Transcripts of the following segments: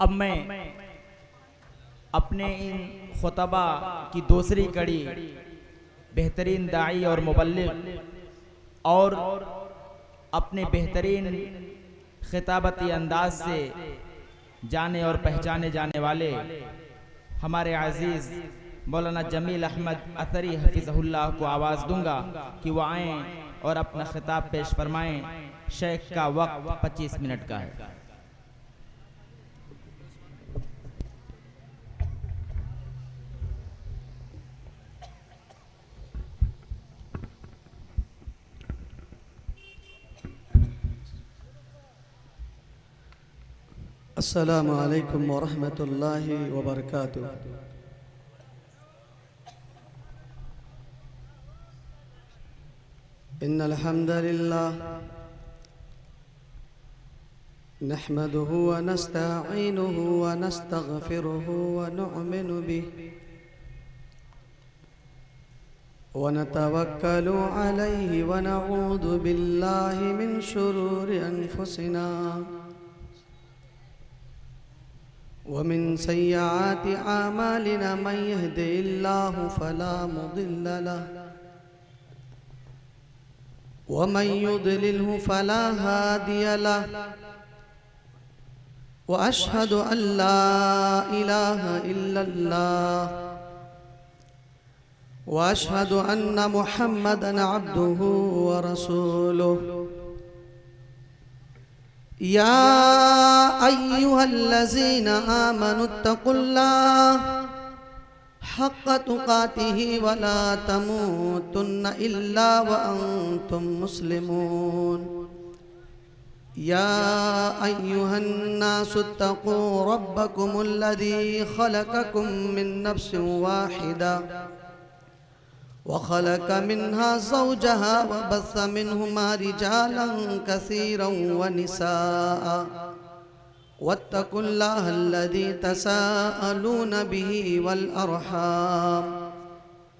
अब मैं अपने इन खुतबा की दूसरी कड़ी बेहतरीन दाई और मुबल्लिग और अपने बेहतरीन खिताबती अंदाज से जाने और पहचाने जाने वाले हमारे अजीज़ मौलाना जमील अहमद अतरी हफिज़हुल्लाह को आवाज़ दूंगा कि वो आएँ और अपना खिताब पेश फरमाएँ। शेख का वक्त 25 मिनट का है। अस्सलामु अलैकुम वरहमतुल्लाहि वबरकातुह। इन्नल हम्दलिल्लाह नहमदुहु व नस्तईनुहु व नस्तगफिरुहु व नु'मिनु बिहि व नतवक्कलु अलैहि व नऊदु बिल्लाहि मिन शुरूरि अनफुसिना वमिन सय्यिआति आमालिना मन यहदिहिल्लाहु फला मुदिल्ल लहु वमन युद्लिल्हु फला हादिय लहु व अशहदु अल्ला इलाहा इल्लल्लाह व अशहदु अन्ना मुहम्मदन अब्दुहु व रसूलुहु। या अय्युहल्लज़ीना आमनुत्तकुल्लाह हक़्क़ तुक़ातिही वला तमूतुन्न इल्ला व अंतुम मुस्लिमून। या अय्युहन्नासुत्तक़ू रब्बकुमुल्लज़ी ख़लक़कुम मिन नफ्सिन वाहिदा वख़लक़ मिन्हा ज़ौजहा वबस्स मिन्हुमा रिजालन कसीरन वनिसाअ वत्तक़ुल्लाह अल्लज़ी तसाअलून बिही वल अर्हाम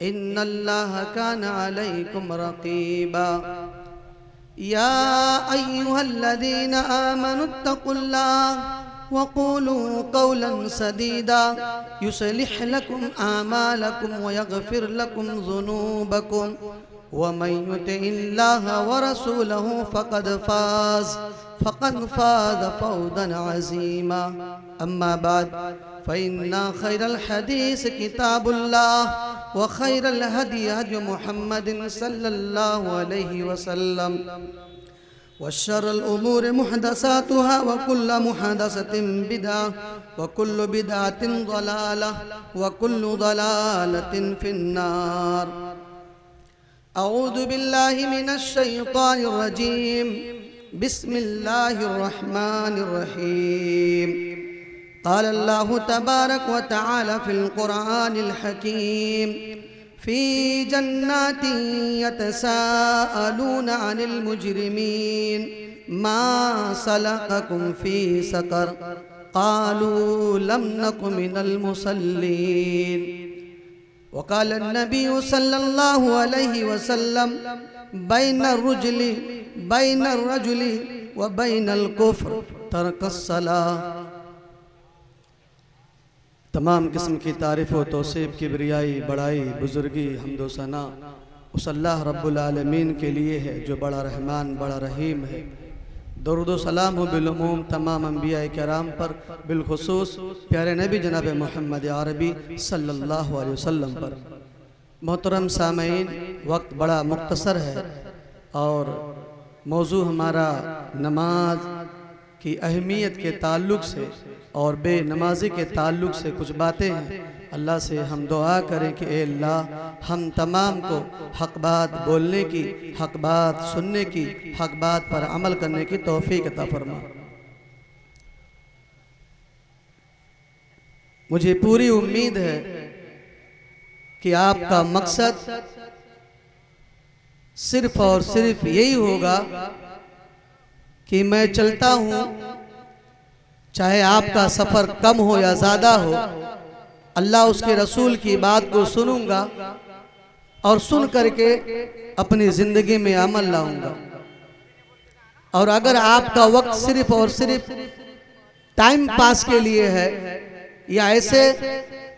इन्नल्लाह कान अलैकुम रक़ीबा। या अय्युहल्लज़ीना आमनुत्तक़ुल्लाह वक़ूलू क़ौलन सदीदा युस्लिह लकुम आमालकुम व यग़फिर लकुम ज़ुनूबकुम वमन युतिइल्लाह व रसूलहु फ़क़द फ़ाज़ फ़ौज़न अज़ीमा। अम्मा बाद फ़इन्ना खैरल हदीस किताबुल्लाह व खैरल हदी हदी मुहम्मदिन सल्लल्लाहु अलैहि वसल्लम वशर्रल उमूरि मुहदसातुहा व कुल्लु मुहदसतिन बिदअह व कुल्लु बिदअतिन ज़लालह व कुल्लु ज़लालतिन फिन्नार। अऊज़ु बिल्लाहि मिनश शैतानिर रजीम। बिस्मिल्लाहिर रहमानिर रहीम। क़ाल अल्लाहु तबारक व तआला फ़िल क़ुरआनिल हकीम फ़ी जन्नातिन यतसाअलून अनिल मुजरिमीन मा सलककुम फ़ी सक़र क़ालू लम नकु मिनल मुसल्लीन। वक़ाल नबिय्यु सल्लल्लाहु अलैहि वसल्लम बैनर रजुली व बैनल कुफ़्र तर्कस सलाह। तमाम किस्म की तारीफ़ व तौसीफ़ किबरियाई बड़ाई बुज़ुर्गी हम्दो सना उस अल्लाह रब्बुल आलमीन के लिए है जो बड़ा रहमान बड़ा रहीम है। दरूद व सलाम हो बिलुमूम तमाम अंबिया किराम पर, बिलखुसूस प्यारे नबी जनाब मोहम्मद अरबी सल्लल्लाहु अलैहि वसल्लम पर। मोहतरम सामईन, वक्त बड़ा मुख्तसर है और मौजू हमारा नमाज की अहमियत के ताल्लुक़ से और बेनमाजी के ताल्लुक़ से कुछ बातें हैं। अल्लाह से हम दुआ करें कि ए अल्लाह हम तमाम को हक़ बात बोलने की, हक़ बात सुनने की, हक़ बात पर अमल करने की तौफ़ीक़ अता फरमा। मुझे पूरी उम्मीद है कि आपका मकसद सिर्फ़ और सिर्फ यही होगा कि मैं चलता हूँ, चाहे आपका सफ़र कम हो या ज़्यादा हो, अल्लाह उसके रसूल की बात को सुनूंगा और सुन करके अपनी ज़िंदगी में अमल लाऊंगा। और अगर आपका वक्त सिर्फ और सिर्फ टाइम पास के लिए है या ऐसे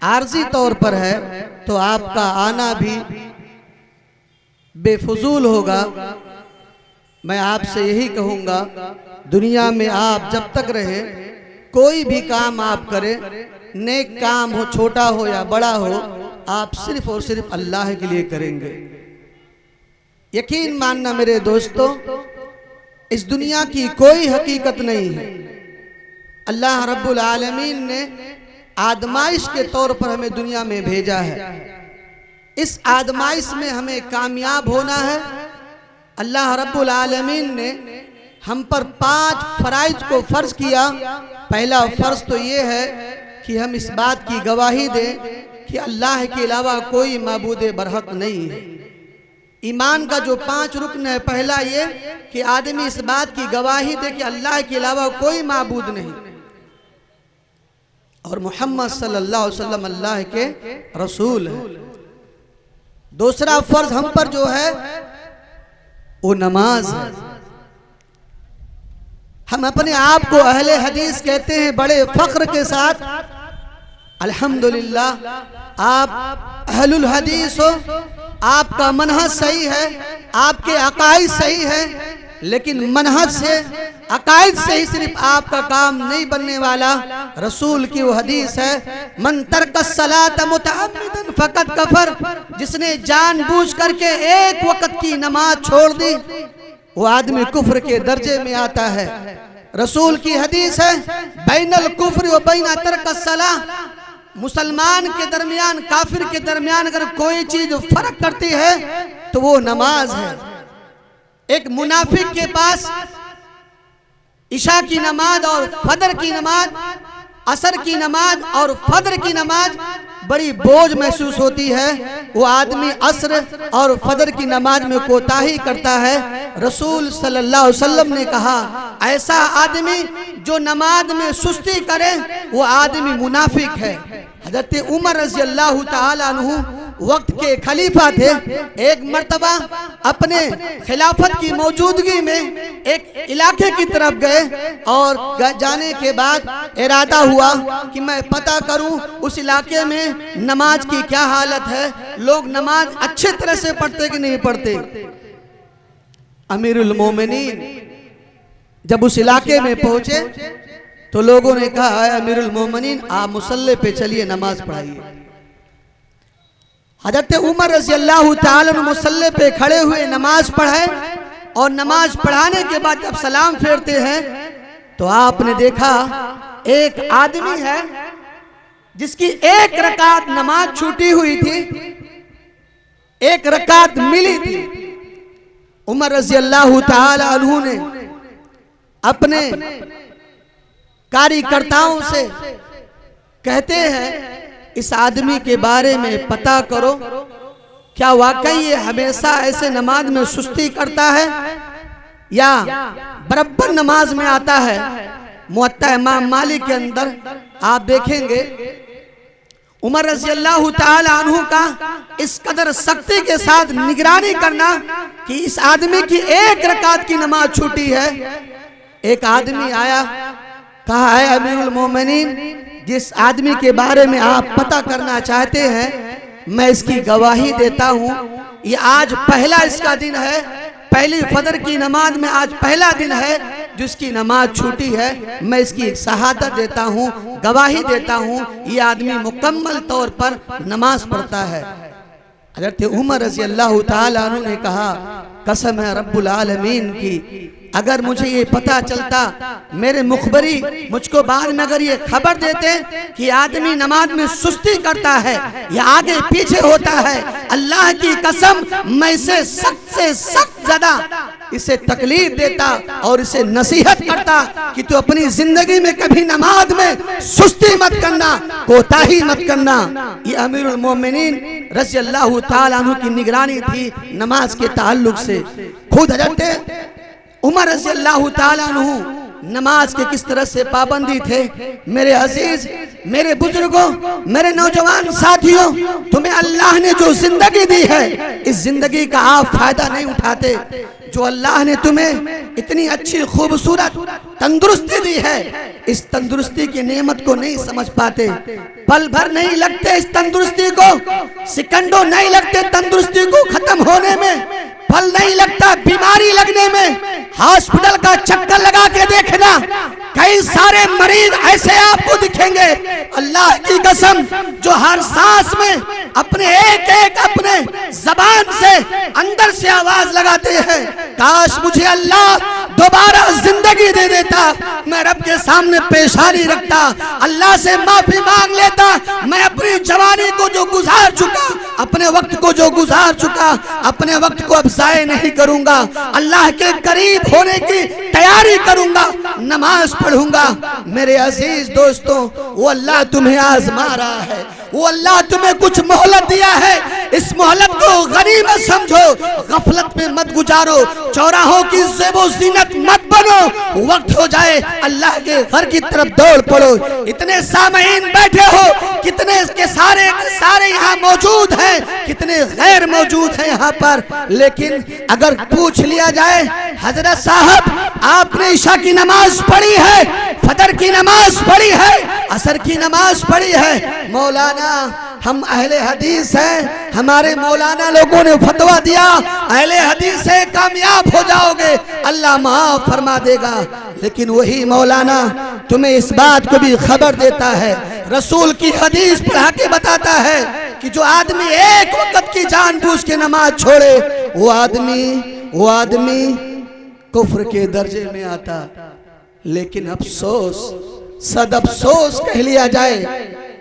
आर्जी तौर पर है तो आपका आना भी बेफजूल होगा। मैं आपसे यही कहूँगा, दुनिया में आप जब तक रहे कोई भी काम आप करें, नेक काम हो, छोटा हो या बड़ा हो, आप सिर्फ और सिर्फ अल्लाह के लिए करेंगे। यकीन मानना मेरे दोस्तों, इस दुनिया की कोई हकीकत नहीं है। अल्लाह रब्बुल आलमीन ने आजमाइश के तौर पर हमें दुनिया में भेजा है। इस आजमाइश में हमें कामयाब होना है। अल्लाह रब्बुल आलमीन ने हम पर 5 फराइज को फर्ज किया। पहला फर्ज तो ये है कि हम इस बात की गवाही दें कि अल्लाह के अलावा कोई माबूद बरहक नहीं है। ईमान का जो 5 रुकन है, पहला ये कि आदमी इस बात की गवाही दे कि अल्लाह के अलावा कोई माबूद नहीं और मोहम्मद सल्लल्लाहु अलैहि वसल्लम अल्लाह के रसूल है। दूसरा फर्ज हम पर जो है वो नमाज है। हम अपने आप को अहले हदीस कहते हैं बड़े फख्र के साथ। अल्हम्दुलिल्लाह, आप अहलुल हदीस हो, आपका मनहज सही है, आपके अकाइद सही है, लेकिन मनहज से, अकाइद से ही सिर्फ आपका काम नहीं बनने वाला। रसूल की वो हदीस है, मन तरक सलात मुतअम्मिदन फकत कफर, जिसने जानबूझ करके एक वक्त की नमाज छोड़ दी वो आदमी कुफ्र के दर्जे में आता है। रसूल की हदीस है, बैनल कुफ्र व बैन तरक सलाह, मुसलमान के दरमियान, काफिर के दरमियान अगर कोई चीज फर्क करती है तो वो नमाज है। एक मुनाफिक के पास इशा की नमाज और फजर की नमाज, असर की नमाज और फजर की नमाज बड़ी बोझ महसूस होती है। वो आदमी असर और फजर की नमाज में कोताही करता है। रसूल सल्लल्लाहु अलैहि वसल्लम ने कहा, ऐसा आदमी जो नमाज में सुस्ती करे वो आदमी मुनाफिक है। हजरत उमर रज़ी अल्लाह ताला अन्हु वक्त के खलीफा थे। एक मर्तबा अपने खिलाफत की मौजूदगी में एक इलाके की तरफ गए और जाने के बाद इरादा हुआ कि मैं पता करूं उस इलाके में नमाज की क्या हालत है, लोग नमाज अच्छे तरह से पढ़ते कि नहीं पढ़ते। अमीरुल मोमिनीन जब उस इलाके में पहुंचे तो लोगों ने कहा, अमीरुल मोमिनीन आप मुसल्ले पे चलिए, नमाज पढ़ाइए। हज़रत उमर रज़ी अल्लाह ताला अन्हु मुसल्ले पे खड़े हुए नमाज पढ़े और नमाज पढ़ाने के बाद जब सलाम फेरते हैं तो आपने देखा एक आदमी है जिसकी एक रकात नमाज छूटी हुई थी, एक रकात मिली थी। उमर रज़ी अल्लाह ताला अन्हु ने अपने कार्यकर्ताओं से कहते हैं, इस आदमी के बारे में पता करो, क्या वाकई ये हमेशा ऐसे नमाज में सुस्ती करता है या बराबर नमाज में आता है। मुअत्ता इमाम मालिक के अंदर आप देखेंगे उमर रज़ी अल्लाह ताला अन्हु का इस कदर सख्ती के साथ निगरानी करना कि इस आदमी की एक रकात की नमाज छूटी है। एक आदमी आया, कहा है अमीरुल मोमिनीन, जिस आदमी के बारे में आप पता करना चाहते हैं मैं इसकी गवाही देता हूँ। ये आज पहला इसका दिन है, पहली फजर की नमाज में आज पहला दिन है जिसकी नमाज छूटी है। मैं इसकी शहादत देता हूँ, गवाही देता हूँ, ये आदमी मुकम्मल तौर पर नमाज पढ़ता है। हज़रत उमर रज़ी अल्लाह ताला अन्हु ने कहा, कसम है रब्बुल आलमीन की, अगर मुझे ये पता चलता, मेरे मुखबरी मुझको बाद में अगर ये खबर देते कि आदमी नमाज में सुस्ती करता है या आगे पीछे होता है, अल्लाह की कसम मैं इसे सख्त से सख्त ज्यादा इसे तकलीफ देता और इसे नसीहत करता कि तू अपनी जिंदगी में कभी नमाज में सुस्ती मत करना, कोताही मत करना। ये अमीरुल मोमिनीन रज़ी अल्लाह ताला अन्हु की निगरानी थी नमाज के ताल्लुक से। खुद हज़रत उमर रज़ी अल्लाह ताला अन्हु नमाज के किस तरह से पाबंदी थे। मेरे अजीज, मेरे बुजुर्गों, मेरे नौजवान साथियों, तुम्हें अल्लाह ने जो जिंदगी दी है इस जिंदगी का आप फायदा नहीं उठाते। जो अल्लाह ने तुम्हें इतनी अच्छी खूबसूरत तंदुरुस्ती दी है, इस तंदुरुस्ती की नेमत को नहीं समझ पाते। पल भर नहीं लगते इस तंदुरुस्ती को, सेकंडों नहीं लगते तंदुरुस्ती को खत्म होने में, पल नहीं लगता बीमारी लगने में। हॉस्पिटल का चक्कर लगा के देखना, कई सारे मरीज ऐसे आपको दिखेंगे अल्लाह की कसम, जो हर सांस में अपने एक एक अपने जबान से अंदर से आवाज लगाते हैं, काश मुझे अल्लाह दोबारा जिंदगी दे देता, मैं रब के सामने पेशानी रखता, अल्लाह से माफी मांग लेता, मैं अपनी जवानी को जो गुजार चुका, अपने वक्त को जो गुजार चुका, अपने वक्त को अब जाया नहीं करूंगा, अल्लाह के करीब होने की तैयारी करूंगा, नमाज पढ़ूंगा। मेरे अजीज दोस्तों, वो अल्लाह तुम्हें आजमा रहा है, वो अल्लाह तुम्हें कुछ मोहलत दिया है, इस मोहलत को गनीमत समझो, गफलत में मत गुजारो, चौराहों की ज़ेबो ज़ीनत मत बनो, वक्त हो जाए अल्लाह के घर की तरफ दौड़ पड़ो। इतने सामईन बैठे हो, कितने के सारे यहाँ मौजूद हैं, कितने गैर मौजूद हैं यहाँ पर, लेकिन अगर पूछ लिया जाए हजरत साहब आपने ईशा की नमाज पढ़ी है, फजर की नमाज पढ़ी है, असर की नमाज पढ़ी है? मौलाना हम अहले हदीस हैं, हमारे मौलाना लोगों ने फतवा दिया अहले हदीस से कामयाब हो जाओगे, अल्लाह माफ फरमा देगा। लेकिन वही मौलाना तुम्हें इस बात को भी खबर देता है, रसूल की हदीस पढ़ा के बताता है कि जो आदमी एक वक्त की जानबूझ के नमाज छोड़े, वो आदमी कुफ्र के दर्जे में आता। लेकिन अफसोस, सद अफसोस कह लिया जाए,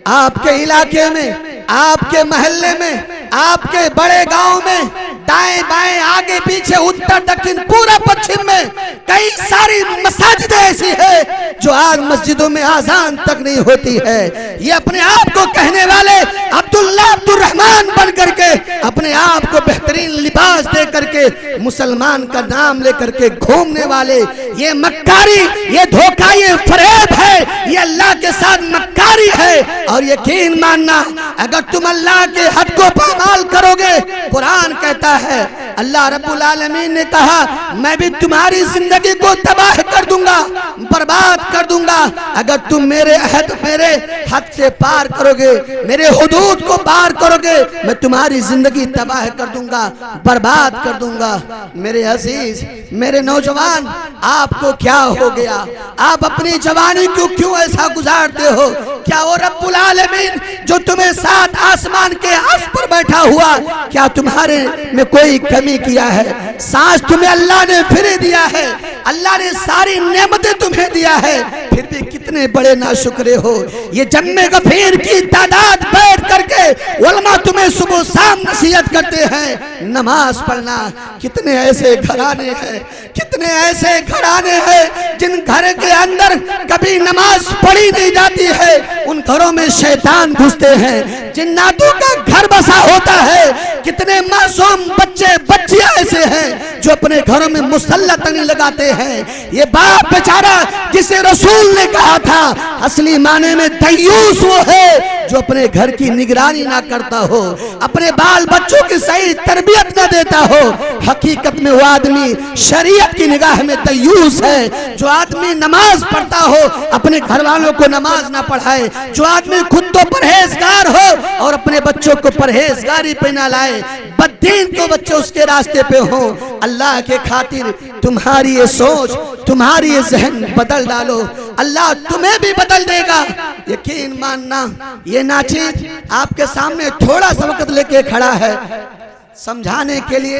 आपके इलाके में, आपके मोहल्ले में, आपके बड़े गांव में, दाएं बाएं आगे पीछे उत्तर दक्षिण पूरा पश्चिम में कई सारी मस्जिद ऐसी है जो आज मस्जिदों में आजान तक नहीं होती है। ये अपने आप को कहने वाले अब्दुर्रहमान बन करके, अपने आप को बेहतरीन लिबास दे करके, मुसलमान का नाम लेकर के घूमने वाले, ये मक्कारी, ये धोखा, ये फरेब है, ये अल्लाह के साथ मक्कारी है। और यकीन मानना, अगर तुम अल्लाह के हद को पामाल करोगे, कुरान कहता है, अल्लाह रब्बुल आलमीन ने कहा, मैं भी तुम्हारी जिंदगी को तबाह कर दूंगा, बर्बाद कर दूंगा, अगर तुम मेरे हद से पार करोगे, मेरे हुदूद को पार करोगे, मैं तुम्हारी जिंदगी तबाह कर दूंगा, बर्बाद कर दूंगा। मेरे अजीज, मेरे नौजवान, आपको क्या हो गया? आप अपनी जवानी को क्यों ऐसा गुजारते हो? क्या वो रब्बुल आलमीन जो तुम्हें सात आसमान के अर्श पर बैठा हुआ, क्या तुम्हारे में कोई कमी किया है? सांस तुम्हें अल्लाह ने फिर दिया है, अल्लाह ने सारी नेमतें तुम्हें दिया है, फिर भी कितने बड़े नाशुक्रे हो। ये जम्मे गफीर की तादाद बैठ करके उलमा तुम्हें सुबह शाम नसीहत करते हैं नमाज पढ़ना। कितने ऐसे घराने हैं, कितने ऐसे घराने हैं जिन घर के अंदर कभी नमाज पढ़ी नहीं जाती है, उन घरों में शैतान घुसते हैं, जिन्नातों का घर बसा होता है। कितने मासूम बच्चे बच्चियां ऐसे हैं जो अपने घरों में मुसल्ला तक नहीं लगाते हैं। ये बाप बेचारा जिसे रसूल ने कहा था असली माने में दयूस वो है जो अपने घर की निगरानी ना करता हो, अपने बाल बच्चों की सही तरबियत ना देता हो। हकीकत में वो आदमी शरीयत की निगाह में दयूस है। जो आदमी नमाज पढ़ता हो, अपने घर वालों को नमाज ना पढ़ाए, जो आदमी खुद तो परहेजगार हो और अपने बच्चों को परहेजगारी पे ना लाए, बद्दीन को बच्चे उसके रास्ते पे हो, अल्लाह के खातिर तुम्हारी ये सोच, तुम्हारी ये जहन बदल डालो, अल्लाह तुम्हें भी बदल देगा। यकीन मानना, ये नाचीज आपके सामने थोड़ा सा वक्त लेके खड़ा है, समझाने के लिए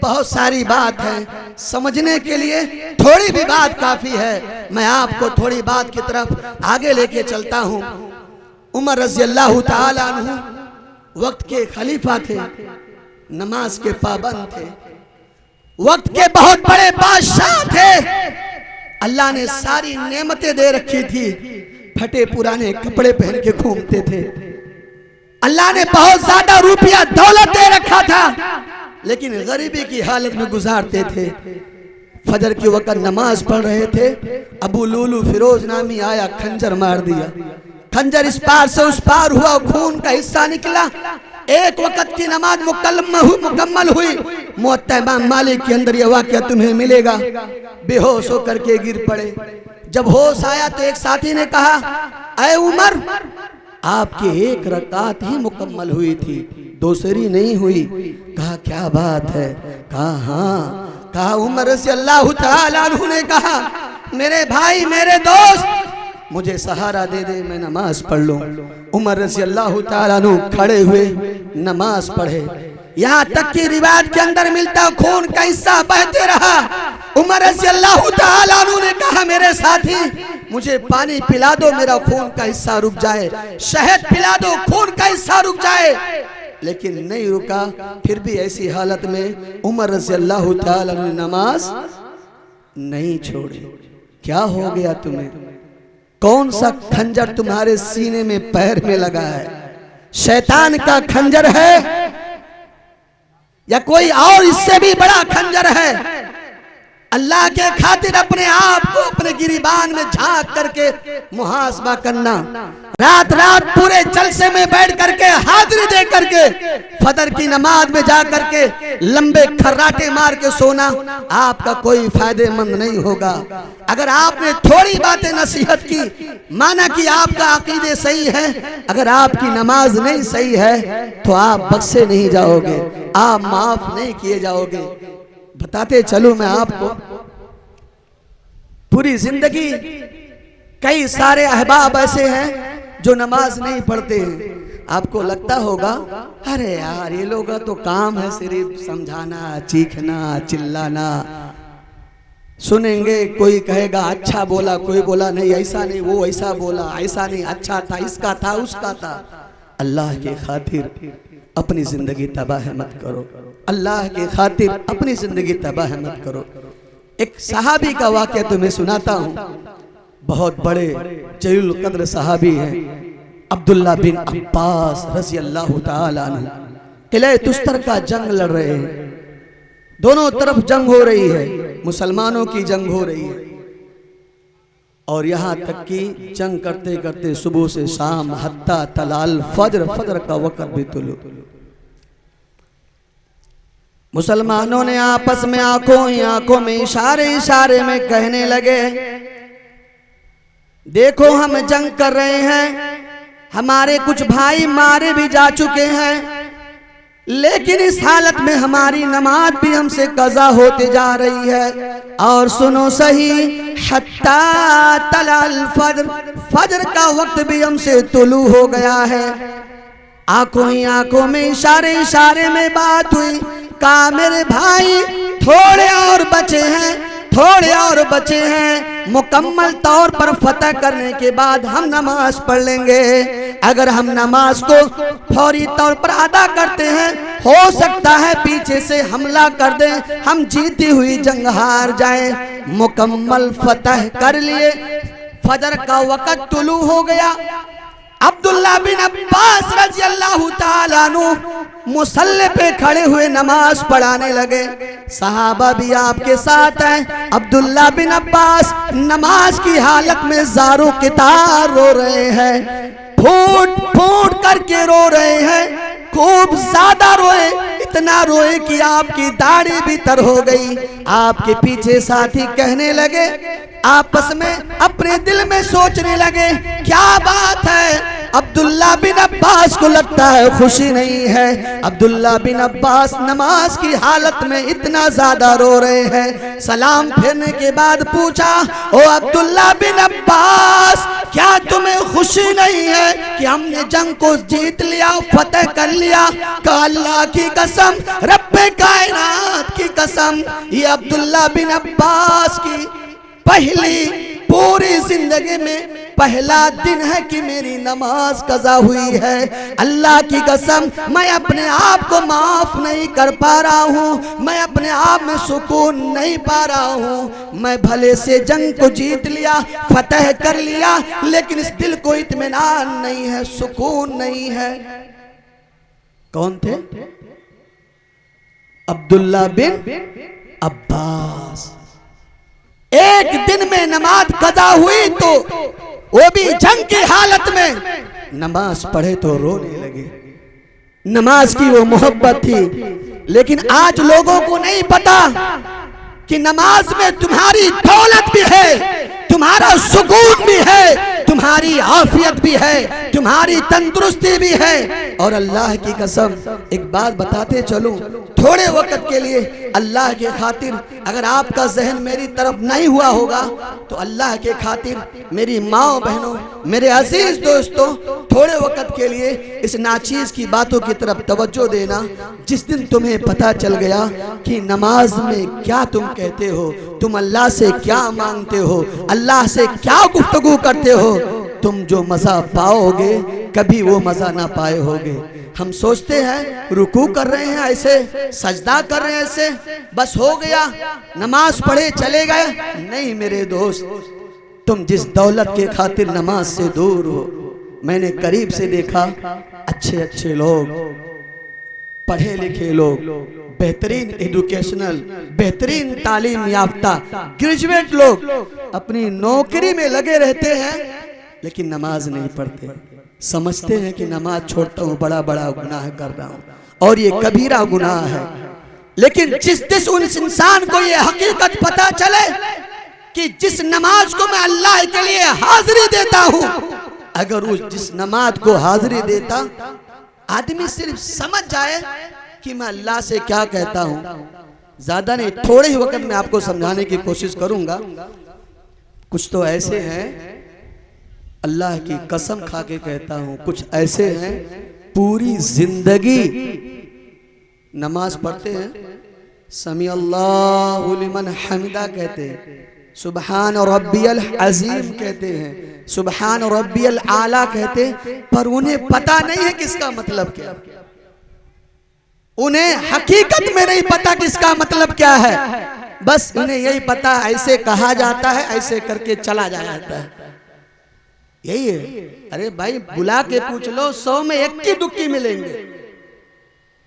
बहुत सारी बात है, समझने के लिए थोड़ी भी बात काफी है। मैं आपको थोड़ी बात की तरफ आगे लेके चलता हूँ। उमर रज़ी अल्लाह ताला अन्हु वक्त के खलीफा थे, नमाज के पाबंद थे, वक्त के बहुत बड़े बादशाह थे। अल्लाह ने सारी नेमतें दे रखी थी, फटे पुराने कपड़े पहन के घूमते थे। अल्लाह ने बहुत ज्यादा रुपया दौलत दे रखा था, लेकिन गरीबी की हालत में गुजारते थे। फजर की वक्त नमाज पढ़ रहे थे, अबू लूलू फिरोज नामी आया, खंजर मार दिया। खंजर इस पार से उस पार हुआ, खून का हिस्सा निकला। एक वक्त की नमाज मुकम्मल हुई, मुअत्ता इमाम मालिक के अंदर यह वाक़या तुम्हें मिलेगा। बेहोश होकर के गिर पड़े। जब होश आया तो एक साथी ने कहा, ऐ उमर, आपकी एक रकात ही मुकम्मल हुई थी, दूसरी नहीं हुई। कहा क्या बात है? कहा हाँ। कहा उमर रज़ियल्लाहु तआला अन्हु ने कहा, मेरे भाई मेरे दोस्त, मुझे सहारा दे दे, मैं नमाज पढ़ लूं। उमर रज़ियल्लाहु तआला अन्हु खड़े हुए नमाज पढ़े। यहाँ तक की रिवायत के अंदर मिलता खून का हिस्सा बहते रहा। उमर रज़ियल्लाहु तआला अन्हु ने कहा, मेरे साथी मुझे पानी पिला दो, मेरा खून का हिस्सा रुक जाए, शहद पिला दो, खून का हिस्सा रुक जाए। लेकिन नहीं रुका। फिर भी ऐसी हालत में उमर रज़ियल्लाहु तआला ने नमाज नहीं छोड़ी। क्या हो गया तुम्हें? कौन सा खंजर तुम्हारे सीने में पैर में लगा है? शैतान का खंजर है या कोई और इससे भी बड़ा खंजर है? अल्लाह के खातिर अपने आप को अपने गिरिबान में झांक करके मुहासबा करना। रात रात पूरे जलसे में बैठ करके हाजिरी दे करके फजर की नमाज में जा करके लंबे खर्राटे मार के सोना आपका कोई फायदेमंद नहीं होगा। अगर आपने थोड़ी बातें नसीहत की, माना कि आपका अकीदे सही है, अगर आपकी नमाज नहीं सही है तो आप बख्शे नहीं जाओगे, आप माफ नहीं किए जाओगे। बताते चलूं मैं आपको, पूरी जिंदगी कई सारे अहबाब ऐसे हैं जो नमाज नहीं पढ़ते हैं। आपको लगता होगा अरे यार ये लोगों का तो काम है सिर्फ समझाना, चीखना, चिल्लाना। सुनेंगे, कोई कहेगा अच्छा बोला, कोई बोला नहीं ऐसा नहीं, वो ऐसा बोला, ऐसा नहीं, अच्छा था, इसका था, उसका था। अल्लाह के खातिर अपनी जिंदगी तबाह मत करो, अल्लाह के खातिर अपनी जिंदगी तबाह मत करो। एक सहाबी का वाक़या तुम्हें सुनाता हूँ। बहुत बड़े जलील कद्र सहाबी हैं, अब्दुल्ला बिन अब्बास रज़ियल्लाहु तआला अन्हु। किले तुस्तर का जंग लड़ रहे हैं, दोनों तरफ जंग हो रही है, मुसलमानों की जंग हो रही है। और यहाँ तक कि जंग करते करते सुबह से शाम हत्ता तलाल फजर, फजर का वक़्त भी तुलू। मुसलमानों ने आपस में आंखों में इशारे इशारे में कहने लगे, देखो हम जंग कर रहे हैं, हमारे कुछ भाई मारे भी जा चुके हैं, लेकिन इस हालत में हमारी नमाज भी हमसे कज़ा होते जा रही है। और सुनो सही, हत्ता तलाल फजर, फजर का वक्त भी हमसे तुलू हो गया है। आंखों ही आंखों में इशारे इशारे में बात हुई। कहा मेरे भाई थोड़े और बचे हैं, थोड़े और बचे हैं, मुकम्मल तौर पर फतह करने के बाद हम नमाज पढ़ लेंगे। अगर हम नमाज को फौरी तौर पर अदा करते हैं, हो सकता है पीछे से हमला कर दें, हम जीती हुई जंग हार जाएं। मुकम्मल फतह कर लिए, फजर का वक़्त तुलू हो गया। अब्दुल्ला बिन अब्बास रज़ियल्लाहु तआला अन्हु मुसल्ले पे खड़े हुए नमाज पढ़ाने लगे। सहाबा भी आपके साथ हैं। अब्दुल्ला बिन अब्बास नमाज की हालत में ज़ारो कितार रो रहे हैं, फूट फूट करके रो रहे हैं, खूब ज्यादा रोए, इतना रोए कि आपकी दाढ़ी भी तर हो गई। आपके पीछे साथी कहने लगे, आपस में अपने दिल में सोचने लगे क्या बात है। अब्दुल्ला बिन अब्बास को लगता है खुशी नहीं है। अब्दुल्ला बिन अब्बास नमाज की हालत में इतना ज्यादा रो रहे हैं। सलाम फेरने के बाद पूछा, ओ अब्दुल्ला बिन अब्बास, क्या तुम्हें खुशी नहीं है कि हमने जंग को जीत लिया, फतेह कर लिया? कहा अल्लाह की कसम, रब्बे कायनात की कसम, ये अब्दुल्ला बिन अब्बास की पहली पूरी जिंदगी में पहला दिन है कि मेरी नमाज कज़ा हुई है। अल्लाह की कसम, मैं अपने आप को माफ नहीं कर पा रहा हूँ, मैं अपने आप में सुकून नहीं पा रहा हूँ। मैं भले से जंग को जीत लिया, फतेह कर लिया, लेकिन इस दिल को इत्मीनान नहीं है, सुकून नहीं है। कौन थे? अब्दुल्ला बिन अब्बास। एक दिन में नमाज कज़ा हुई तो वो भी जंग की हालत में नमाज पढ़े तो रोने लगे। नमाज की वो मोहब्बत थी, लेकिन आज लोगों को नहीं पता कि नमाज में तुम्हारी दौलत भी है, तुम्हारा सुकून भी है, तुम्हारी आफियत भी है, तुम्हारी तंदुरुस्ती भी है। और अल्लाह की कसम एक बात बताते चलूं, थोड़े वक्त के लिए अल्लाह के खातिर अगर आपका जहन मेरी तरफ नहीं हुआ होगा तो अल्लाह के खातिर मेरी माँ बहनों, मेरे अजीज दोस्तों, थोड़े वक्त के लिए इस नाचीज की बातों की तरफ तवज्जो देना। जिस दिन तुम्हें पता चल गया कि नमाज में क्या तुम कहते हो, तुम अल्लाह से क्या मांगते हो, अल्लाह से क्या गुफ्तगू करते हो, तुम जो मजा पाओगे कभी वो मजा ना पाए होगे। हम सोचते हैं रुकू कर रहे हैं ऐसे, सजदा कर रहे हैं ऐसे, बस हो गया, नमाज पढ़े चले गए। नहीं मेरे दोस्त, तुम जिस दौलत के खातिर नमाज से दूर हो, मैंने करीब से देखा अच्छे अच्छे लोग, पढ़े लिखे लोग, बेहतरीन एजुकेशनल, बेहतरीन तालीम याफ्ता ग्रेजुएट लोग अपनी नौकरी में लगे रहते हैं लेकिन नमाज नहीं पढ़ते। समझते हैं कि नमाज छोड़ता हूँ बड़ा बड़ा गुनाह कर रहा हूँ और ये कबीरा गुनाह है। लेकिन जिस उस इंसान को ये हकीकत पता चले कि जिस नमाज को मैं अल्लाह के लिए हाजिरी देता हूँ, अगर उस जिस नमाज को हाजिरी देता आदमी सिर्फ समझ जाए कि मैं अल्लाह से क्या कहता हूँ, ज्यादा नहीं थोड़े ही वक्त में आपको समझाने की कोशिश करूंगा। कुछ तो ऐसे हैं, अल्लाह की कसम खा के कहता हूँ, कुछ ऐसे हैं पूरी जिंदगी नमाज पढ़ते हैं, समी अल्लाहु लिमन हमिदा कहते हैं, सुबहान रब्बियल अजीम कहते हैं, सुबहान रब्बियल आला कहते हैं, पर उन्हें पता नहीं है किसका मतलब क्या, उन्हें हकीकत में नहीं पता किसका मतलब क्या है। बस उन्हें यही पता ऐसे कहा जाता है, ऐसे करके चला जाता है, यही है। अरे भाई बुला के पूछ लो, 100 में 1 की दुक्की मिलेंगे।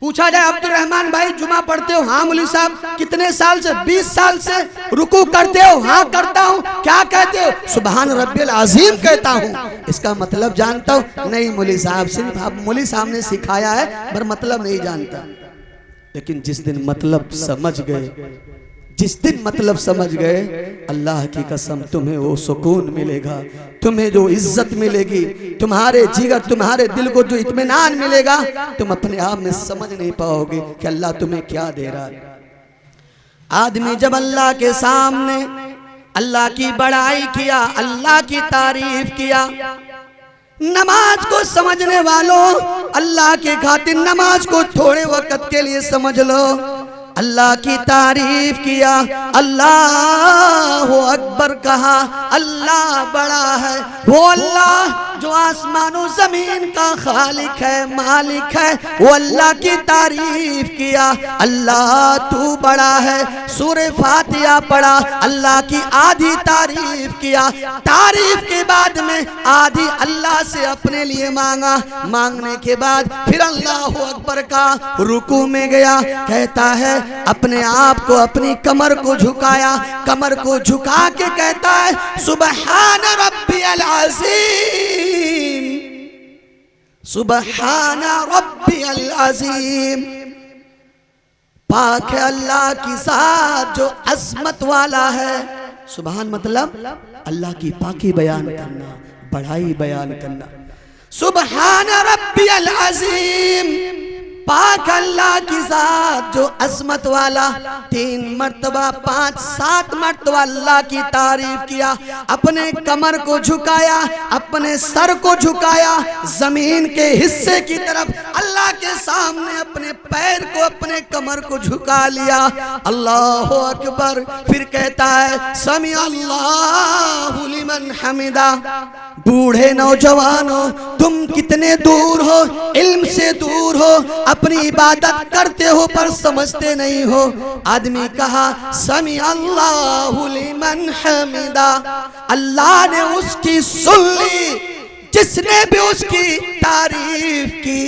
पूछा जाए अब्दुल रहमान भाई जुमा पढ़ते हो? हाँ मौलवी साहब। कितने साल से? 20 साल से। रुकू करते हो? हाँ करता हूँ। क्या कहते हो? सुबहान रब्बिल अजीम कहता हूँ। इसका मतलब जानता हूँ? नहीं मौलवी साहब, सिर्फ आप मौलवी साहब ने सिखाया है पर मतलब नहीं जानता। लेकिन जिस दिन मतलब समझ गए, जिस दिन मतलब समझ गए, अल्लाह की कसम तुम्हें वो सुकून मिलेगा, तुम्हें जो इज्जत मिलेगी, तुम्हारे जिगर तुम्हारे दिल को जो इत्मीनान मिलेगा, तुम अपने आप में समझ नहीं पाओगे कि अल्लाह तुम्हें क्या दे रहा है। आदमी जब अल्लाह के सामने अल्लाह की बड़ाई किया, अल्लाह की तारीफ किया, नमाज को समझने वालों, अल्लाह के खातिर नमाज को थोड़े वक्त के लिए समझ लो, अल्लाह की तारीफ किया, अल्लाह अकबर कहा, अल्लाह बड़ा है, वो अल्लाह जो आसमानों जमीन का खालिक है, मालिक है, वो अल्लाह की तारीफ किया, अल्लाह तू बड़ा है। सूरह फातिहा पढ़ा, अल्लाह की आधी तारीफ किया, तारीफ के बाद में आधी अल्लाह से अपने लिए मांगा, मांगने के बाद फिर अल्लाह अकबर का रुकू में गया, कहता है अपने आप को, अपनी कमर को झुकाया, कमर को झुका के कहता है सुबहान रब्बियल अज़ीम, सुबहान रब्बियल अज़ीम। पाक है अल्लाह की ज़ात जो अज़मत वाला है। सुबहान मतलब अल्लाह की पाकी बयान करना, बढ़ाई बयान करना। सुबहान रब्बियल अज़ीम, पाक अल्लाह की ज़ात जो अज़मत वाला। 3 मर्तबा 5 7 मर्तबा अल्लाह की तारीफ किया, अपने कमर को झुकाया, अपने सर को झुकाया, जमीन के हिस्से की तरफ अल्लाह के सामने अपने पैर को, अपने कमर को झुका लिया। अल्लाह अकबर। फिर कहता है समी अल्लाहु लिमन हमिदा। बूढ़े नौजवानों, तुम कितने दूर हो, इल्म से दूर हो, अपनी इबादत करते हो पर समझते नहीं हो। आदमी कहा समी अल्लाहु लिमन हमिदा, अल्लाह ने उसकी सुन ली जिसने भी उसकी तारीफ की।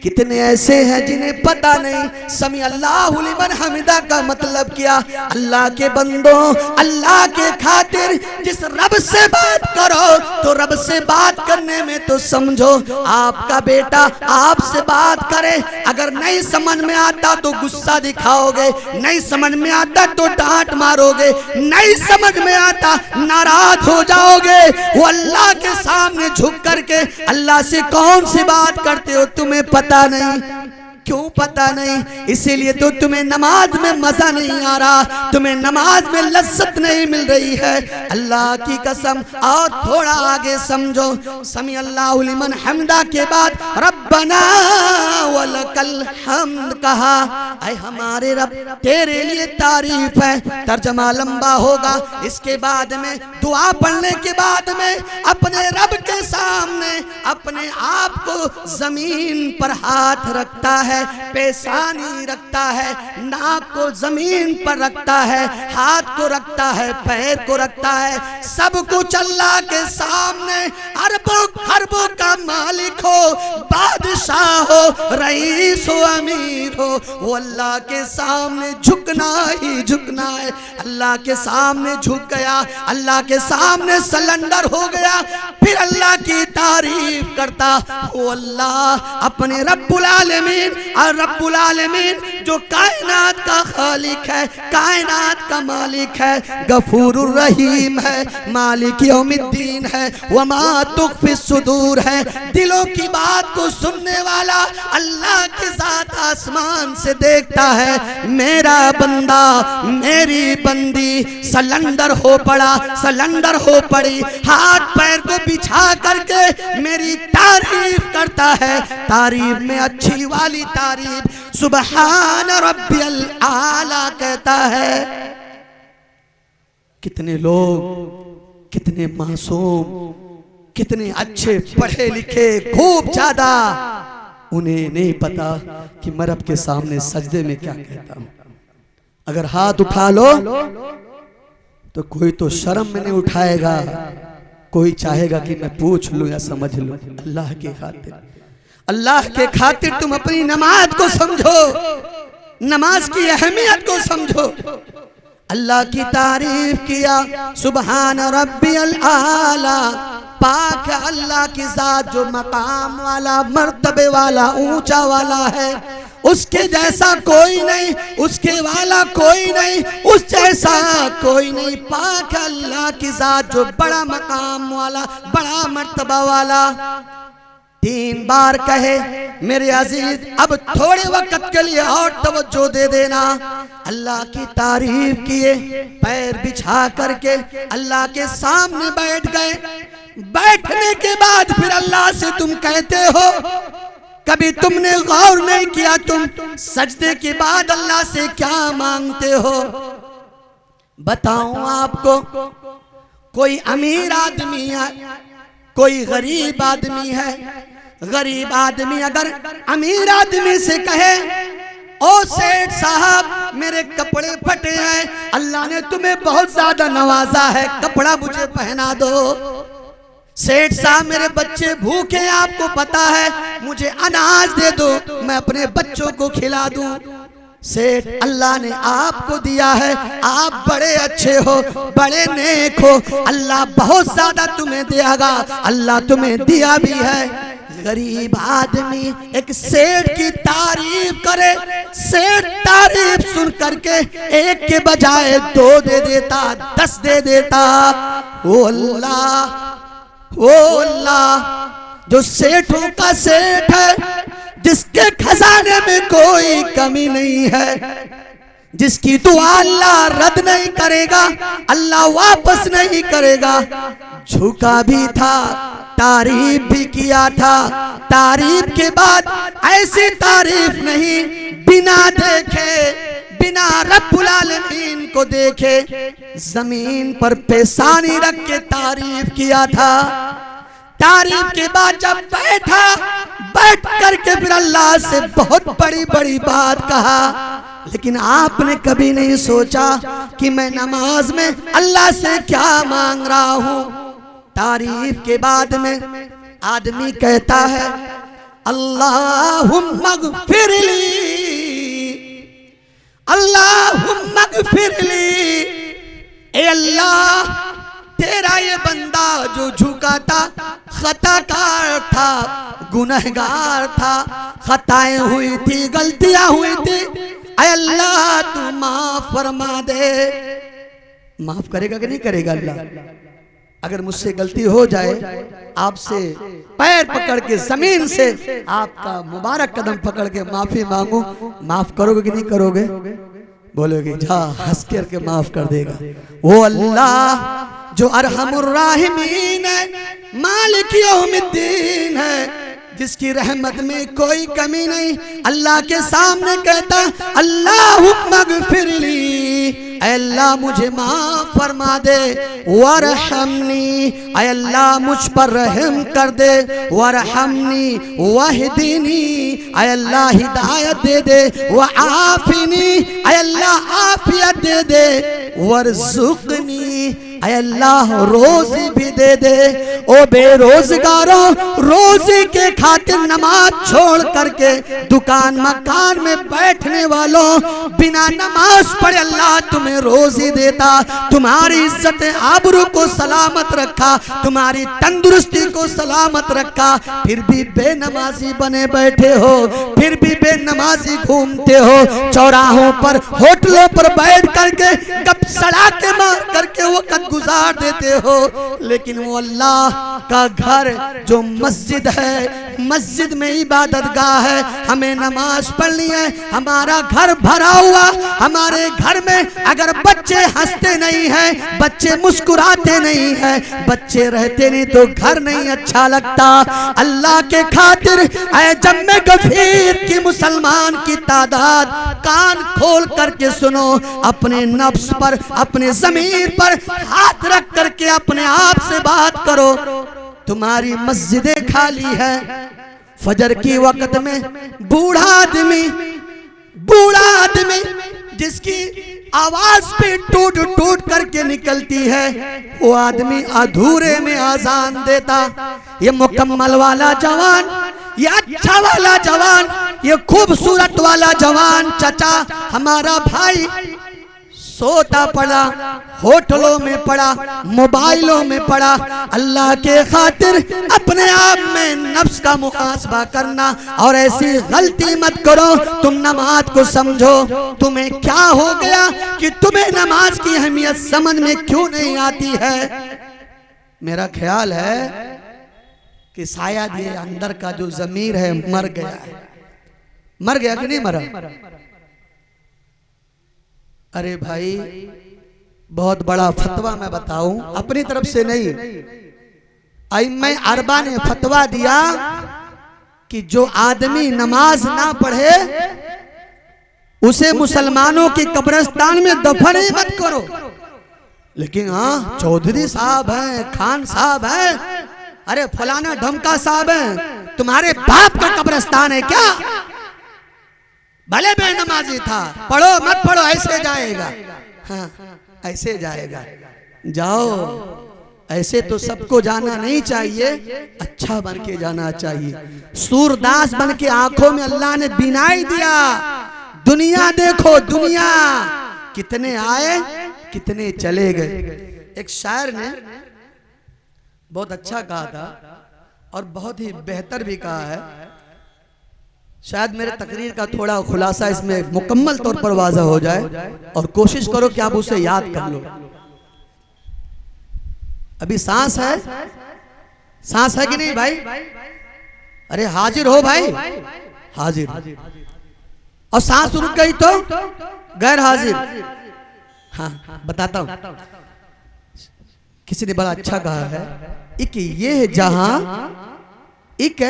कितने ऐसे हैं जिन्हें पता नहीं समी अल्लाहु लिमन हमिदा का मतलब क्या। अल्लाह के बंदों, अल्लाह के खातिर जिस रब से बात करो तो रब से बात करने में तो समझो आपका बेटा आपसे बात करे, अगर नहीं समझ में आता तो गुस्सा दिखाओगे, नहीं समझ में आता तो डांट मारोगे, नहीं समझ में आता नाराज हो जाओगे। वो अल्लाह के सामने झुक करके अल्लाह से कौन सी बात करते हो तुम्हें पता नहीं। क्यों पता नहीं? इसीलिए तो तुम्हें नमाज में मजा नहीं आ रहा, तुम्हें नमाज में लज्जत नहीं मिल रही है। अल्लाह की कसम। और थोड़ा आगे समझो, समी अल्लाहु लिमन हम्दा के बाद रब्बना वलकल हम्द कहा, ऐ हमारे रब तेरे लिए तारीफ है। तर्जमा लंबा होगा। इसके बाद में दुआ पढ़ने के बाद में अपने रब के सामने अपने आप को जमीन पर हाथ रखता है, पेशानी रखता है, नाक को जमीन पर रखता है, हाथ को रखता है, पैर को रखता है, सब कुछ अल्लाह के सामने। अरबों खरबों का मालिक हो, बादशाह हो, रईस हो, अमीर हो, वो अल्लाह के सामने झुकना ही झुकना है। अल्लाह के सामने झुक गया, अल्लाह के सामने सलेंडर हो गया, फिर अल्लाह की तारीफ करता। वो अल्लाह अपने रब्बुल आलमीन और रब्बुल आलमीन जो कायनात का खालिक है, कायनात का मालिक है, गफूरुर रहीम है, मालिक यौमिद्दीन है, वमा तुख्फी सुदूर है, दिलों की बात को सुनने वाला अल्लाह के साथ आसमान से देखता है। मेरा बंदा, मेरी बंदी सलेंडर हो पड़ा, सलेंडर हो पड़ी, हाथ पैर को बिछा करके मेरी तारीफ करता है। तारीफ में अच्छी वाली तारीफ सुबहान रब्बियल आला कहता है। कितने लोग, कितने मासूम, कितने अच्छे पढ़े लिखे, खूब ज्यादा, उन्हें नहीं पता कि मैं रब के सामने सजदे में क्या कहता हूं। अगर हाथ उठा लो तो कोई तो शर्म में नहीं उठाएगा, कोई चाहेगा कि मैं पूछ लूं या समझ लूं। अल्लाह के खातिर, अल्लाह के खातिर तुम अपनी नमाज को समझो, नमाज की अहमियत को समझो। अल्लाह की तारीफ किया, सुबहान रब्बियल आला, पाक है अल्लाह की जात जो मकाम वाला, मर्तबे वाला, ऊंचा वाला है। उसके जैसा कोई नहीं, उसके वाला कोई नहीं, उस जैसा कोई नहीं। पाक है अल्लाह की जात जो बड़ा मकाम वाला, बड़ा मर्तबा वाला। 3 बार कहे मेरे अजीज। अब थोड़े वक्त के लिए और तवज्जो दे देना। अल्लाह की तारीफ किए, पैर बिछा करके अल्लाह के सामने बैठ गए। बैठने के बाद फिर अल्लाह से तुम कहते हो, कभी तुमने गौर नहीं किया तुम सजदे के बाद अल्लाह से क्या मांगते हो? बताऊं आपको, कोई अमीर आदमी है, कोई गरीब आदमी है। गरीब आदमी अगर अमीर आदमी से कहे, ओ सेठ साहब मेरे कपड़े फटे हैं, अल्लाह ने तुम्हें बहुत ज्यादा नवाजा है, कपड़ा मुझे पहना दो। सेठ साहब मेरे बच्चे भूखे हैं, आपको पता है, मुझे अनाज दे दो, मैं अपने बच्चों को खिला दूं। सेठ अल्लाह ने आपको दिया है, आप बड़े अच्छे हो, बड़े नेक हो, अल्लाह बहुत ज्यादा तुम्हें देगा, अल्लाह तुम्हें दिया भी है। गरीब आदमी एक सेठ की तारीफ करे, सेठ तारीफ सुन करके 1 के बजाय 2 दे देता, 10 दे देता। ओ अल्लाह, ओ अल्लाह जो सेठों का सेठ है, जिसके खजाने में कोई कमी नहीं है, जिसकी दुआ अल्लाह रद्द नहीं करेगा, अल्लाह वापस नहीं करेगा। झुका भी था, तारीफ भी किया था। तारीफ के बाद ऐसी तारीफ नहीं, बिना देखे, बिना रब्बुल आलमीन को देखे जमीन पर पेशानी रख के तारीफ किया था। तारीफ के बाद जब बैठा, बैठ करके फिर अल्लाह से बहुत बड़ी बड़ी बात कहा। लेकिन आपने कभी नहीं सोचा कि मैं नमाज में अल्लाह से क्या मांग रहा हूं। तारीफ के बाद में आदमी कहता है, अल्लाहुम्मा ग़फ़िरली, अल्लाहुम्मा ग़फ़िरली। ए अल्लाह, तेरा ये बंदा जो झुका था, खताकार था, गुनहगार था, खताएं हुई थी, गलतियां हुई थी, ऐ अल्लाह तू माफ फरमा दे। माफ करेगा कि नहीं करेगा अल्लाह? अगर मुझसे गलती हो जाए, आपसे पैर पकड़ के जमीन से आपका मुबारक कदम पकड़ के माफी मांगू, माफ करोगे कि नहीं करोगे? बोलोगे जा, हंस करके माफ कर देगा। वो अल्लाह जो अरहमुर राहिमीन है, मालिक यौमिद्दीन है, जिसकी रहमत में कोई कमी नहीं, अल्लाह के सामने कहता अल्लाहुम्मा ग़फ़िरली, अल्लाह मुझे माफ फरमा दे, वरहमनी, अल्लाह मुझ पर रहम कर दे, वरहमनी वहदिनी, अल्लाह हिदायत दे दे, वआफिनी, अल्लाह आफियत दे दे, वरज़ुक़नी, अल्लाह रोज़ी भी दे दे। ओ बेरोजगारों, रोज़ी के खातिर नमाज छोड़ करके दुकान मकान में बैठने वालों, बिना नमाज पढ़े अल्लाह तुम्हें रोज़ी देता, तुम्हारी इज्जत आबरू को सलामत रखा, तुम्हारी तंदुरुस्ती को सलामत रखा, फिर भी बेनमाजी बने बैठे हो, फिर भी बेनमाजी घूमते हो, चौराहों पर होटलों पर बैठ करके गप सड़ाके मार करके वक़्त गुजार देते हो। लेकिन वो अल्लाह का घर जो मस्जिद है, मस्जिद में इबादत गाह है, हमें नमाज पढ़नी है, हमारा घर भरा हुआ, हमारे घर में अगर बच्चे हंसते नहीं हैं, बच्चे मुस्कुराते नहीं हैं, बच्चे रहते नहीं तो घर नहीं अच्छा लगता। अल्लाह के खातिर ऐ जम्मे गफीर की मुसलमान की तादाद कान खोल करके सुनो, अपने नफ्स पर, अपने ज़मीर पर हाथ रख करके अपने आप से बात करो। तुम्हारी मस्जिदें खाली है, फजर की वक़्त में बूढ़ा आदमी जिसकी आवाज भी टूट टूट करके निकलती है, वो आदमी अधूरे में आजान देता। ये मुकम्मल वाला जवान, ये अच्छा वाला जवान, ये खूबसूरत वाला जवान चचा, हमारा भाई सोता पड़ा, होटलों में पड़ा, मोबाइलों में पड़ा। अल्लाह के खातिर अपने आप में नफ्स का मुहासबा करना और ऐसी गलती मत करो। तुम नमाज को समझो, तुम्हें क्या हो गया कि तुम्हें नमाज की अहमियत समझ में क्यों नहीं आती है? मेरा ख्याल है कि शायद ये अंदर का जो ज़मीर है मर गया है। मर गया कि नहीं मरा? अरे भाई, बहुत बड़ा फतवा मैं बताऊं, अपनी तरफ से नहीं, अइम्मा अरबा ने फतवा दिया कि जो आदमी नमाज ना पढ़े उसे मुसलमानों की कब्रिस्तान में दफन ही मत करो। लेकिन हाँ, चौधरी साहब हैं, खान साहब हैं, अरे फलाना ढमका साहब हैं, तुम्हारे बाप का कब्रिस्तान है क्या? भले बेनमाजी था, पढ़ो मत पढ़ो, ऐसे जाएगा। हाँ, ऐसे जाएगा। जाओ, ऐसे तो सबको जाना नहीं चाहिए, अच्छा बन के जाना चाहिए। सूरदास बन के आंखों में अल्लाह ने बिनाई दिया। दुनिया देखो, दुनिया कितने आए कितने चले गए। एक शायर ने बहुत अच्छा कहा था और बहुत ही बेहतर भी कहा है। शायद मेरे तकरीर का थोड़ा खुलासा इसमें मुकम्मल तौर पर वाज़ा हो जाए और कोशिश करो कि आप उसे याद कर लो। अभी सांस है, सांस है कि नहीं भाई? अरे हाजिर हो भाई, हाजिर। और सांस रुक गई तो गैर हाजिर। हाँ, बताता हूं, किसी ने बड़ा अच्छा कहा है, एक ये जहां, एक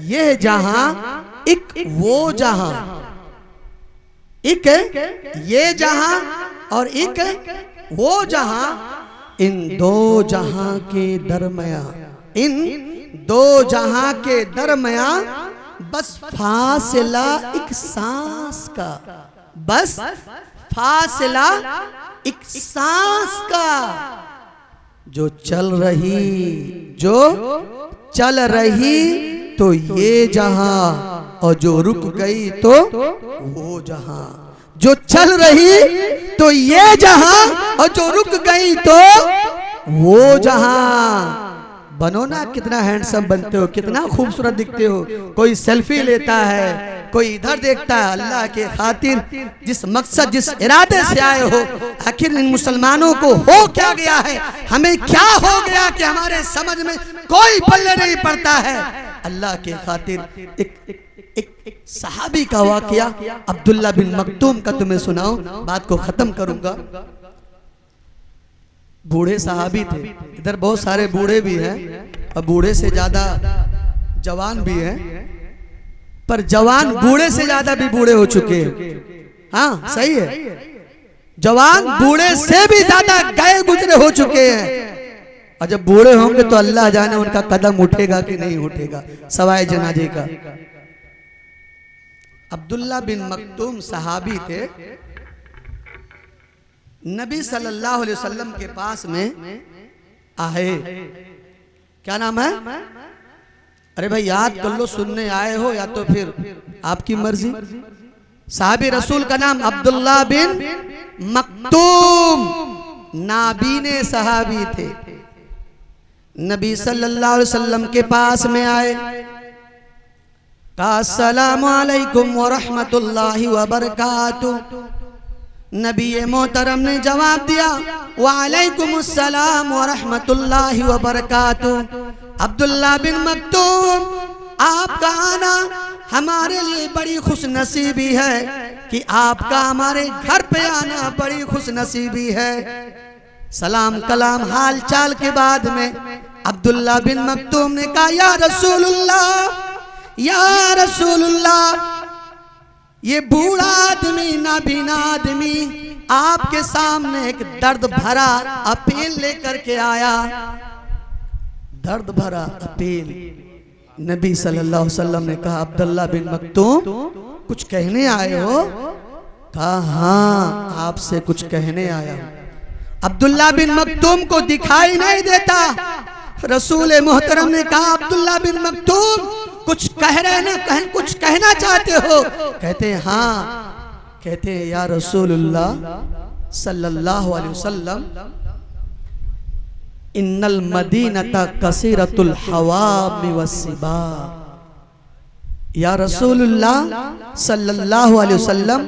ये जहां, एक वो जहां, एक ये जहां और एक वो जहां, इन दो जहां के दरमियां, इन दो जहां के दरमियां बस फासला एक सांस का, बस फासला एक सांस का। जो चल रही तो ये जहां, और जो रुक गई तो वो जहां। जो चल रही तो ये जहां, और जो रुक गई तो वो जहां। बनो ना, कितना हैंडसम बनते हो, कितना खूबसूरत दिखते हो। कोई सेल्फी लेता है, कोई इधर देखता है। अल्लाह के खातिर जिस मकसद, जिस इरादे से आए हो, आखिर इन मुसलमानों को हो क्या गया है, हमें क्या हो गया कि हमारे समझ में कोई पल्ले नहीं पड़ता है। अल्लाह के खातिर एक सहाबी का वाकया अब्दुल्ला बिन मक्तूम का तुम्हें सुनाऊं, बात को खत्म करूंगा। बूढ़े सहाबी थे, इधर बहुत सारे बूढ़े भी हैं और बूढ़े से ज्यादा जवान भी हैं, पर जवान बूढ़े से ज्यादा भी बूढ़े हो चुके हैं। हाँ सही है, जवान बूढ़े से भी ज्यादा गए गुजरे हो चुके हैं। और जब बूढ़े होंगे तो अल्लाह जाने उनका कदम उठेगा कि नहीं उठेगा, सवाए जनाजे का। अब्दुल्ला बिन मक्तूम सहाबी थे, नबी सल्लल्लाहु अलैहि वसल्लम के पास में आए। क्या नाम है? अरे भाई याद कर लो, सुनने आए हो या तो फिर आपकी मर्जी। साहबी रसूल का नाम अब्दुल्ला बिन मक्तूम, नाबीने सहाबी थे। नबी सल्लल्लाहु अलैहि वसल्लम के पास में आए, कहा अस्सलामु अलैकुम व रहमतुल्लाहि व बरकातुहू। नबी मोहतरम ने जवाब दिया वालेकुमुस्सलाम व रहमतुल्लाहि व बरकातुहू। अब्दुल्ला बिन मक्तूम, आपका आना हमारे लिए बड़ी खुशनसीबी है कि आपका हमारे घर पे आना बड़ी खुशनसीबी है। सलाम कलाम हाल चाल के बाद में अब्दुल्ला बिन मक्तूम ने कहा या रसूलुल्लाह, या रसूलुल्लाह, ये बूढ़ा आदमी, नाबीना आदमी आपके सामने एक दर्द भरा अपील लेकर के आया। दर्द भरा अपील। नबी सल्लल्लाहु अलैहि वसल्लम ने कहा अब्दुल्ला बिन मक्तूम कुछ कहने आए हो? कहा हाँ, आपसे कुछ कहने आया हूं। अब्दुल्ला बिन मक्तूम को दिखाई नहीं देता। रसूल मोहतरम ने कहा अब्दुल्ला बिन मक्तूम कुछ कह रहे ना, कुछ कहना चाहते हो? कहते हैं हाँ। कहते हैं या रसूलुल्लाह सल्लल्लाहु अलैहि वसल्लम, इन्नल मदीनता कसीरतुल हवामी वस्सिबा। या रसूलुल्लाह सल्लल्लाहु अलैहि वसल्लम,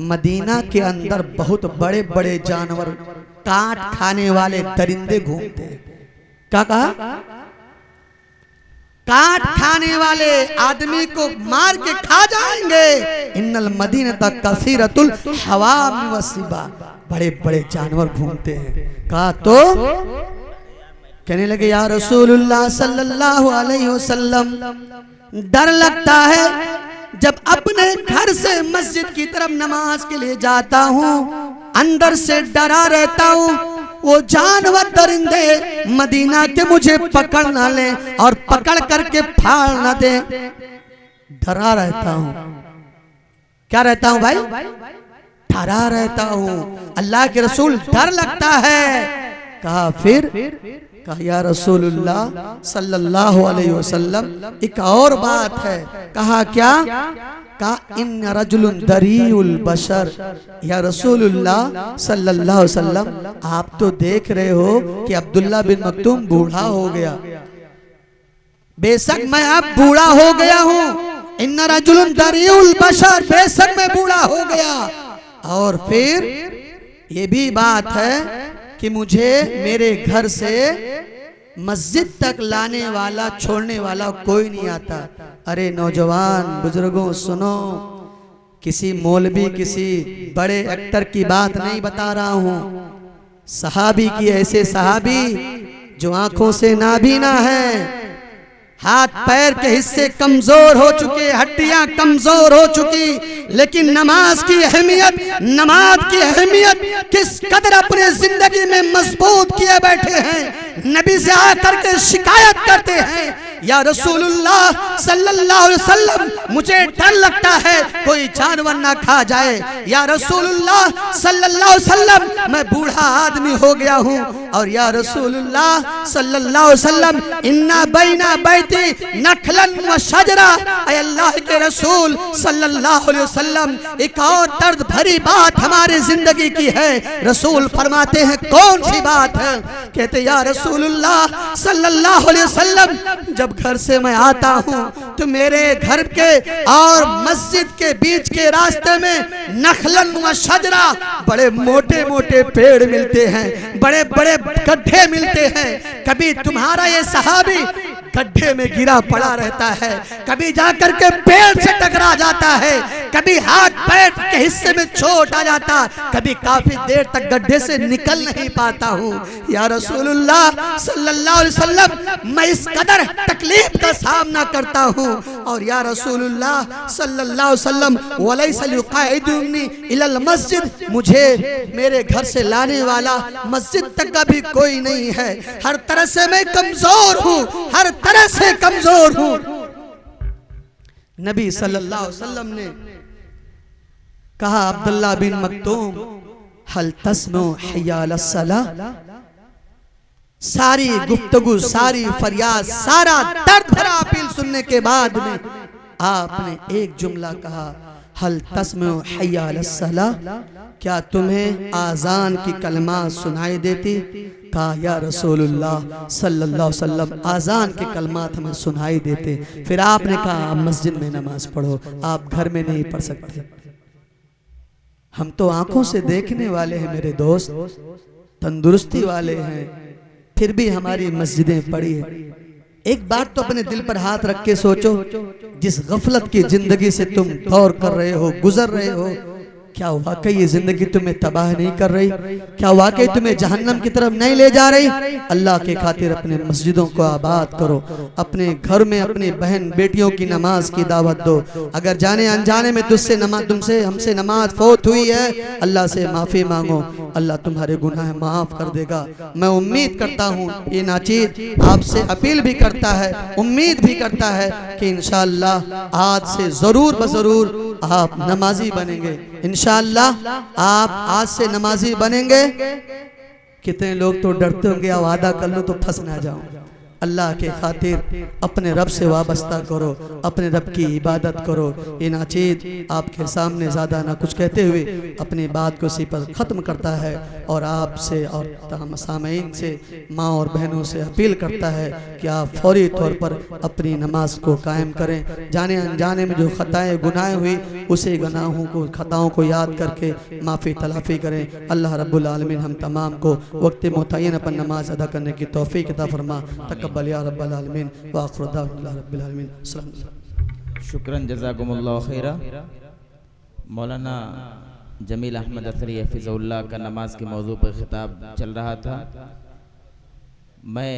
मदीना के अंदर बहुत बड़े बड़े जानवर, काट खाने वाले दरिंदे घूमते हैं। क्या कहा? काट खाने वाले आदमी को मार के खा जाएंगे। इन्नल मदीनता कसीरतुल हवामी वस्सिबा, बड़े बड़े जानवर घूमते हैं। कहा तो कहने लगे या रसूलुल्लाह सल्लल्लाहु अलैहि वसल्लम, डर लगता है जब अपने घर से मस्जिद की तरफ नमाज के लिए जाता हूँ, अंदर से डरा रहता हूँ वो जानवर दरिंदे मदीना के मुझे पकड़ ना ले और पकड़ करके फाड़ ना दे। डरा रहता हूँ। क्या रहता हूँ भाई? डरा रहता हूँ। अल्लाह के रसूल डर लगता है। कहा फिर? कहा या रसूलुल्लाह सल्लल्लाहु अलैहि वसल्लम, एक और बात है। कहा क्या? कहा इन रजुलुन दरीउल बशर। या रसूलुल्लाह सल्लल्लाहु अलैहि वसल्लम, आप तो देख रहे हो कि अब्दुल्ला बिन मक्तूम बूढ़ा हो गया। बेशक मैं अब बूढ़ा हो गया हूँ। इन रजुलुन दरीउल बशर, बेशक मैं बूढ़ा हो गया। और फिर ये भी बात है कि मुझे मेरे घर से मस्जिद तक लाने वाला, छोड़ने वाला कोई नहीं आता। अरे नौजवान बुजुर्गों सुनो, किसी मौलवी, किसी बड़े एक्टर की बात नहीं बता रहा हूँ। सहाबी की, ऐसे सहाबी जो आंखों से नाबीना है, हाथ पैर के हिस्से कमजोर हो चुके, हड्डियां कमजोर हो चुकी, लेकिन नमाज की अहमियत किस कदर अपने जिंदगी में मजबूत किए बैठे हैं। नबी से आकर के शिकायत करते हैं या रसूलुल्लाह सल्लल्लाहु अलैहि वसल्लम मुझे डर लगता है कोई जानवर ना खा जाए, या रसूलुल्लाह सल्लल्लाहु अलैहि वसल्लम मैं बूढ़ा आदमी हो गया हूँ, और या रसूलुल्लाह सल्लल्लाहु अलैहि वसल्लम इन्ना बैना बैती नखलन व शजरा, ऐ अल्लाह के रसूल सल्लल्लाहु अलैहि वसल्लम एक और दर्द भरी बात हमारी जिंदगी की है। रसूल फरमाते हैं कौन सी बात है? कहते या रसूलुल्लाह सल्लल्लाहु अलैहि वसल्लम जब घर से मैं आता हूँ तो मेरे घर के और मस्जिद के बीच के रास्ते में नखलन व शजरा बड़े मोटे मोटे पेड़ मिलते हैं, बड़े बड़े गड्ढे मिलते हैं। कभी तुम्हारा ये सहाबी गड्ढे में गिरा पड़ा रहता है, कभी जाकर के पेड़ से टकरा जाता है, कभी हाथ पैर के हिस्से में चोट आ जाता, कभी काफी देर तक गड्ढे से निकल नहीं पाता हूँ। या रसूलुल्लाह सल्लल्लाहु अलैहि वसल्लम मैं इस कदर तकलीफ का सामना करता हूँ, और या रसूलुल्लाह सल्लल्लाहु अलैहि वसल्लम वलैसा युक़ाइदुनी इलल मस्जिद, मुझे मेरे घर से लाने वाला मस्जिद तक का भी कोई नहीं है। हर तरह से मैं कमजोर हूँ, हर तरह से कमजोर हूँ। नबी सल्लल्लाहु अलैहि वसल्लम ने कहा अब्दुल्लाह बिन मक्तूम हल तस्मो हय्या अलस सलाह, सारी गुफ्तगू, सारी फरियाद, सारा दर्द भरा अपील सुनने के बाद में आपने एक जुमला कहा हल तस्मो हय्या अलस सलाह, क्या तुम्हें आजान की कलमा सुनाई देती? कहा या रसूलुल्लाह सल्लल्लाहु अलैहि वसल्लम आजान के कलमात हमें सुनाई देते। फिर आपने कहा आप मस्जिद में नमाज पढ़ो, आप घर में नहीं पढ़ सकते। हम तो आंखों से देखने वाले हैं मेरे दोस्त, तंदुरुस्ती वाले हैं, फिर भी हमारी मस्जिदें पड़ी है। एक बात तो अपने दिल पर हाथ रख के सोचो, जिस गफलत की जिंदगी से तुम दौर कर रहे हो, गुजर रहे हो, क्या वाकई ये जिंदगी तुम्हें तबाह नहीं कर रही? क्या वाकई तुम्हें जहन्नम की तरफ नहीं ले जा रही? अल्लाह के खातिर अपने मस्जिदों को आबाद करो, अपने घर में अपनी बहन बेटियों की नमाज की दावत दो। अगर जाने अनजाने में तुमसे हमसे नमाज फौत हुई है, अल्लाह से माफ़ी मांगो, अल्लाह तुम्हारे गुनाह माफ़ कर देगा। मैं उम्मीद करता हूँ ये नाचीद आपसे अपील भी करता है, उम्मीद भी करता है कि इंशाअल्लाह आज से ज़रूर बज़रूर आप नमाजी बनेंगे, इंशाअल्लाह आप आज से नमाजी बनेंगे। कितने लोग तो डरते होंगे वादा कर लो तो फंस ना जाऊं। अल्लाह के खातिर अपने रब से वाबस्ता करो, अपने रब की इबादत करो। ये नाचीद आपके सामने ज़्यादा ना कुछ कहते हुए अपनी बात को इसी पर ख़त्म करता है और आपसे और तमाम सामीन से, माँ और बहनों से अपील करता है कि आप फौरी तौर पर अपनी नमाज को कायम करें। जाने अनजाने में जो ख़ताएँ गुनाहें हुई उसे गुनाहों को, ख़ताओं को याद करके माफ़ी तलाफ़ी करें। अल्लाह रब्बुल आलमीन हम तमाम को वक्त मुतय्यन पर नमाज अदा करने की तौफ़ीक़ अता फरमा। तक़ब्बल या रब्बल आलमीन व आखिरु दाअवाना रब्बिल आलमीन। शुक्रन जज़ाकुमुल्लाह खैरा। मौलाना जमील अहमद असरी हफ़िज़हुल्लाह का नमाज के मौजू पर खिताब चल रहा था। मैं